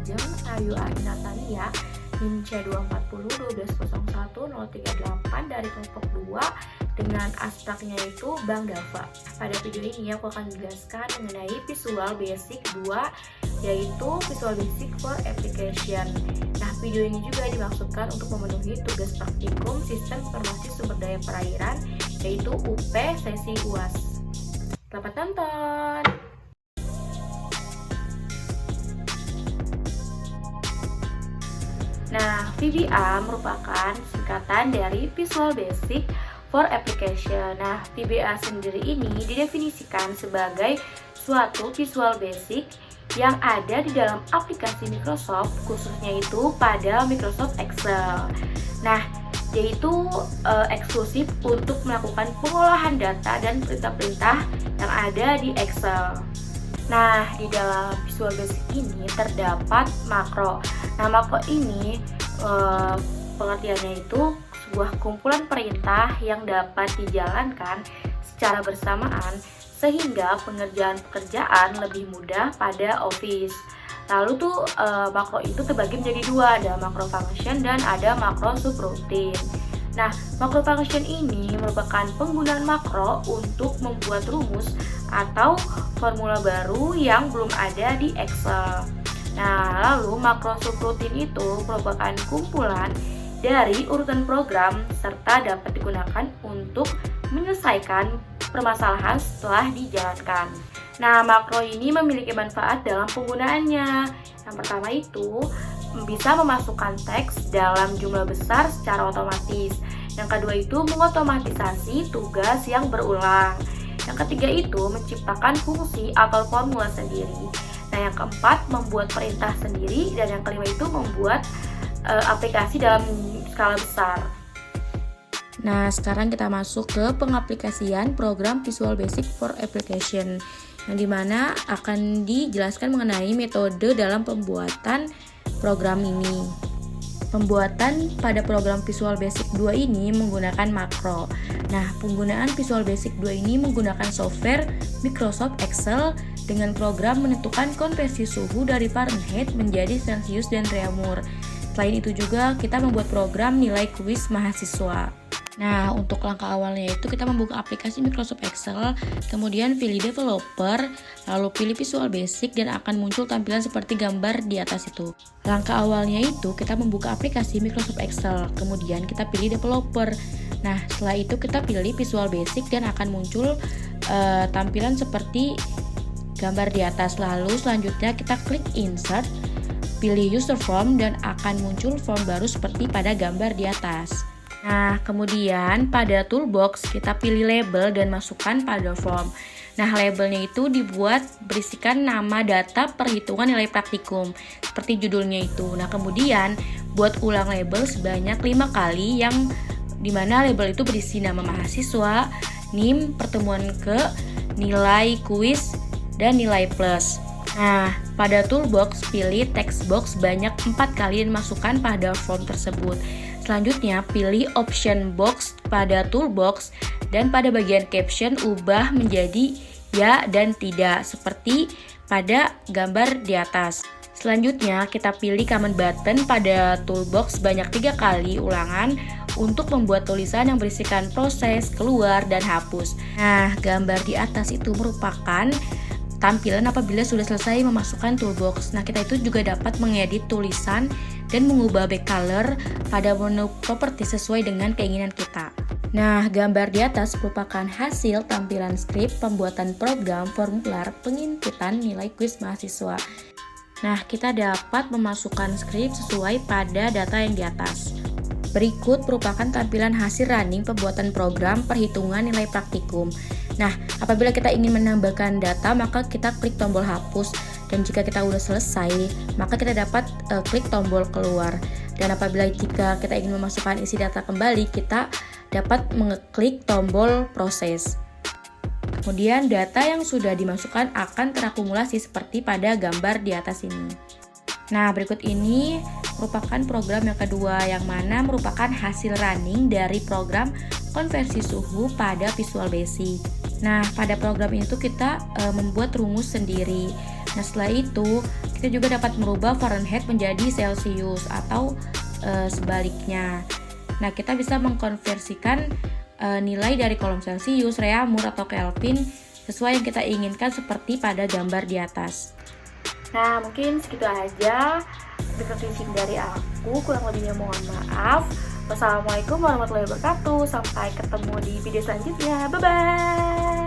Lajeng Ayu Adinatania NIM C240-12038 dari kelompok 2 dengan abstraknya itu Bank Dava. Pada video ini aku akan menjelaskan mengenai Visual Basic 2, yaitu Visual Basic for Application. Nah, video ini juga dimaksudkan untuk memenuhi tugas praktikum Sistem Informasi Sumber Daya Perairan, yaitu UP sesi UAS. Selamat tonton! Nah, VBA merupakan singkatan dari Visual Basic for Application. Nah, VBA sendiri ini didefinisikan sebagai suatu Visual Basic yang ada di dalam aplikasi Microsoft, khususnya itu pada Microsoft Excel. Nah, yaitu eksklusif untuk melakukan pengolahan data dan perintah-perintah yang ada di Excel. Nah, di dalam Visual Basic ini terdapat makro. Nah, makro ini pengertiannya itu sebuah kumpulan perintah yang dapat dijalankan secara bersamaan sehingga pengerjaan pekerjaan lebih mudah pada Office. Lalu tuh makro itu terbagi menjadi dua, ada makro function dan ada makro subroutine. Nah, makro function ini merupakan penggunaan makro untuk membuat rumus atau formula baru yang belum ada di Excel. Nah, lalu makro subroutine itu merupakan kumpulan dari urutan program serta dapat digunakan untuk menyelesaikan permasalahan setelah dijalankan. Nah, makro ini memiliki manfaat dalam penggunaannya. Yang pertama itu bisa memasukkan teks dalam jumlah besar secara otomatis. Yang kedua itu mengotomatisasi tugas yang berulang. Yang ketiga itu menciptakan fungsi atau formula sendiri. Nah, yang keempat membuat perintah sendiri, dan yang kelima itu membuat aplikasi dalam skala besar. Nah, sekarang kita masuk ke pengaplikasian program Visual Basic for Application, yang dimana akan dijelaskan mengenai metode dalam pembuatan program ini. Pembuatan pada program Visual Basic 2 ini menggunakan makro. Nah, penggunaan Visual Basic 2 ini menggunakan software Microsoft Excel dengan program menentukan konversi suhu dari Fahrenheit menjadi Celsius dan Reaumur. Selain itu juga kita membuat program nilai kuis mahasiswa. Nah, untuk langkah awalnya itu kita membuka aplikasi Microsoft Excel, kemudian pilih developer, lalu pilih Visual Basic dan akan muncul tampilan seperti gambar di atas itu. Langkah awalnya itu kita membuka aplikasi Microsoft Excel, kemudian kita pilih developer. Nah, setelah itu kita pilih Visual Basic dan akan muncul tampilan seperti gambar di atas. Lalu selanjutnya kita klik Insert, pilih User Form dan akan muncul form baru seperti pada gambar di atas. Nah, kemudian pada toolbox kita pilih label dan masukkan pada form. Nah, labelnya itu dibuat berisikan nama data perhitungan nilai praktikum seperti judulnya itu. Nah, kemudian buat ulang label sebanyak 5 kali, yang dimana label itu berisi nama mahasiswa, NIM, pertemuan ke, nilai kuis, dan nilai plus. Nah, pada toolbox pilih text box banyak 4 kali dan masukkan pada form tersebut. Selanjutnya pilih option box pada toolbox dan pada bagian caption ubah menjadi ya dan tidak seperti pada gambar di atas. Selanjutnya kita pilih comment button pada toolbox banyak 3 kali ulangan untuk membuat tulisan yang berisikan proses, keluar, dan hapus. Nah, gambar di atas itu merupakan tampilan apabila sudah selesai memasukkan toolbox. Nah, kita itu juga dapat mengedit tulisan dan mengubah backcolor pada menu properti sesuai dengan keinginan kita. Nah, gambar di atas merupakan hasil tampilan skrip pembuatan program formular penginputan nilai kuis mahasiswa. Nah, kita dapat memasukkan skrip sesuai pada data yang di atas. Berikut merupakan tampilan hasil running pembuatan program perhitungan nilai praktikum. Nah, apabila kita ingin menambahkan data, maka kita klik tombol hapus. Dan jika kita sudah selesai, maka kita dapat klik tombol keluar. Dan apabila jika kita ingin memasukkan isi data kembali, kita dapat mengeklik tombol proses. Kemudian data yang sudah dimasukkan akan terakumulasi seperti pada gambar di atas ini. Nah, berikut ini merupakan program yang kedua, yang mana merupakan hasil running dari program konversi suhu pada Visual Basic. Nah, pada program ini tuh kita membuat rumus sendiri. Nah, setelah itu kita juga dapat merubah Fahrenheit menjadi Celsius atau sebaliknya. Nah, kita bisa mengkonversikan nilai dari kolom Celsius, Reaumur, atau Kelvin sesuai yang kita inginkan seperti pada gambar di atas. Nah, mungkin segitu aja deskripsi dari aku, kurang lebihnya mohon maaf. Wassalamualaikum warahmatullahi wabarakatuh. Sampai ketemu di video selanjutnya. Bye-bye.